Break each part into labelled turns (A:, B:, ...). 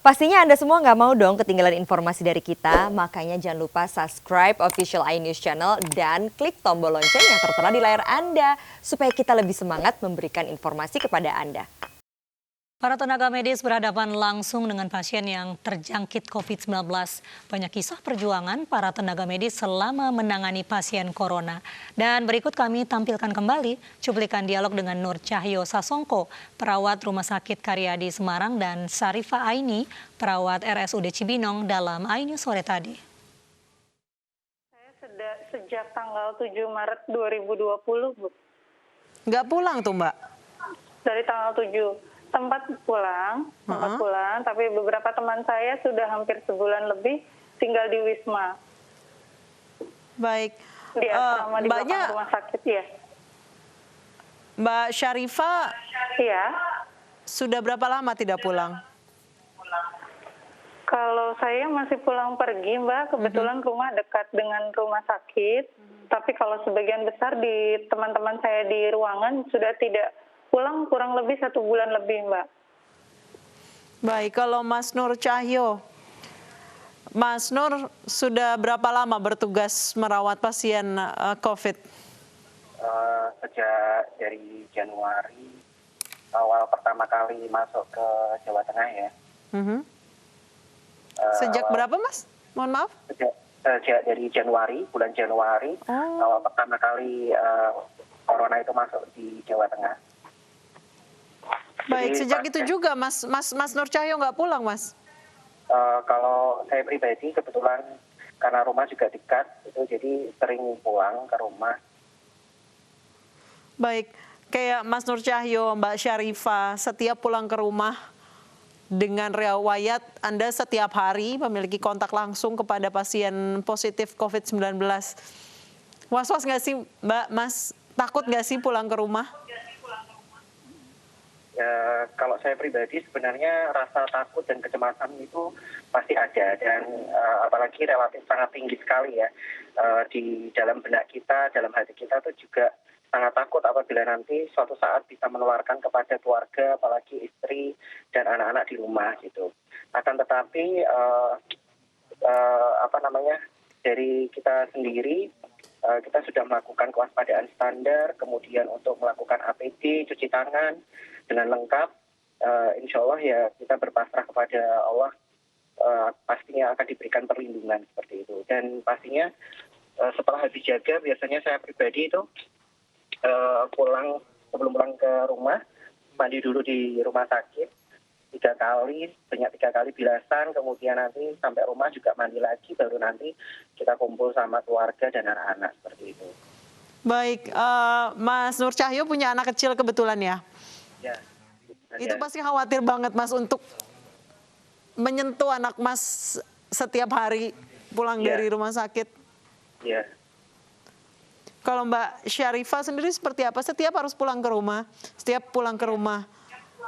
A: Pastinya Anda semua nggak mau dong ketinggalan informasi dari kita, makanya jangan lupa subscribe official iNews Channel dan klik tombol lonceng yang tertera di layar Anda, supaya kita lebih semangat memberikan informasi kepada Anda.
B: Para tenaga medis berhadapan langsung dengan pasien yang terjangkit COVID-19. Banyak kisah perjuangan para tenaga medis selama menangani pasien corona. Dan berikut kami tampilkan kembali cuplikan dialog dengan Nur Cahyo Sasongko, perawat Rumah Sakit Karyadi Semarang, dan Syarifah Aini, perawat RSUD Cibinong dalam iNews sore tadi.
C: Saya sejak tanggal 7 Maret 2020, Bu.
D: Nggak pulang tuh, Mbak?
C: Dari tanggal 7. Tempat pulang, tapi beberapa teman saya sudah hampir sebulan lebih tinggal di Wisma.
D: Baik.
C: Di asrama di belakang rumah sakit, ya.
D: Mbak Syarifah,
C: iya.
D: Sudah berapa lama tidak pulang?
C: Kalau saya masih pulang pergi, Mbak, kebetulan rumah dekat dengan rumah sakit. Tapi kalau sebagian besar di teman-teman saya di ruangan sudah tidak pulang, kurang lebih 1 bulan lebih, Mbak.
D: Baik, kalau Mas Nur Cahyo, Mas Nur sudah berapa lama bertugas merawat pasien COVID?
E: Sejak dari Januari, awal pertama kali masuk ke Jawa Tengah ya.
D: Sejak berapa, Mas? Mohon maaf?
E: Sejak dari Januari, bulan Januari, awal pertama kali corona itu masuk di Jawa Tengah.
D: Baik, sejak itu juga Mas Nur Cahyo nggak pulang, Mas?
E: Kalau saya pribadi kebetulan karena rumah juga dekat, itu jadi sering pulang ke rumah.
D: Baik, kayak Mas Nur Cahyo, Mbak Syarifah, setiap pulang ke rumah dengan riwayat Anda setiap hari memiliki kontak langsung kepada pasien positif COVID-19. Was-was nggak sih, Mbak, Mas? Takut nggak sih pulang ke rumah?
E: Ya, kalau saya pribadi sebenarnya rasa takut dan kecemasan itu pasti ada, dan apalagi relatif sangat tinggi sekali ya di dalam benak kita, dalam hati kita tuh juga sangat takut apabila nanti suatu saat bisa menularkan kepada keluarga, apalagi istri dan anak-anak di rumah gitu. Akan tetapi dari kita sendiri kita sudah melakukan kewaspadaan standar, kemudian untuk melakukan APD, cuci tangan dengan lengkap. Insya Allah ya kita berpasrah kepada Allah, pastinya akan diberikan perlindungan seperti itu. Dan pastinya setelah habis jaga, biasanya saya pribadi itu sebelum pulang ke rumah, mandi dulu di rumah sakit 3 kali, banyak 3 kali bilasan, kemudian nanti sampai rumah juga mandi lagi, baru nanti kita kumpul sama keluarga dan anak-anak seperti itu.
D: Baik, Mas Nur Cahyo punya anak kecil kebetulan ya?
E: Ya.
D: Itu pasti khawatir banget, Mas, untuk menyentuh anak Mas setiap hari pulang dari rumah sakit.
E: Iya.
D: Kalau Mbak Syarifah sendiri seperti apa? Setiap harus pulang ke rumah? Setiap pulang ke rumah?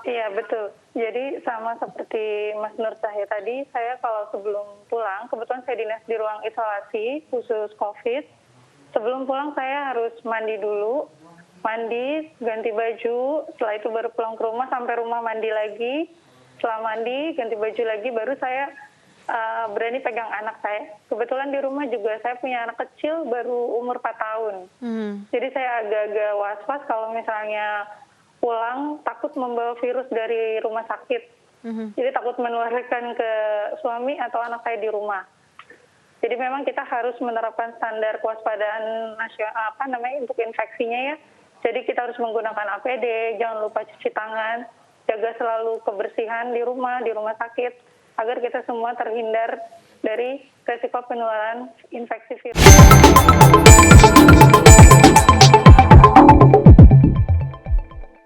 C: Iya, betul. Jadi sama seperti Mas Nur Cahyo tadi, saya kalau sebelum pulang, kebetulan saya dinas di ruang isolasi khusus COVID. Sebelum pulang saya harus mandi dulu, ganti baju, setelah itu baru pulang ke rumah, sampai rumah mandi lagi. Setelah mandi, ganti baju lagi, baru saya berani pegang anak saya. Kebetulan di rumah juga saya punya anak kecil baru umur 4 tahun. Jadi saya agak-agak was-was kalau misalnya pulang takut membawa virus dari rumah sakit. Jadi takut menularkan ke suami atau anak saya di rumah. Jadi memang kita harus menerapkan standar kewaspadaan nasional untuk infeksinya ya. Jadi kita harus menggunakan APD, jangan lupa cuci tangan, jaga selalu kebersihan di rumah sakit, agar kita semua terhindar dari resiko penularan infeksi virus.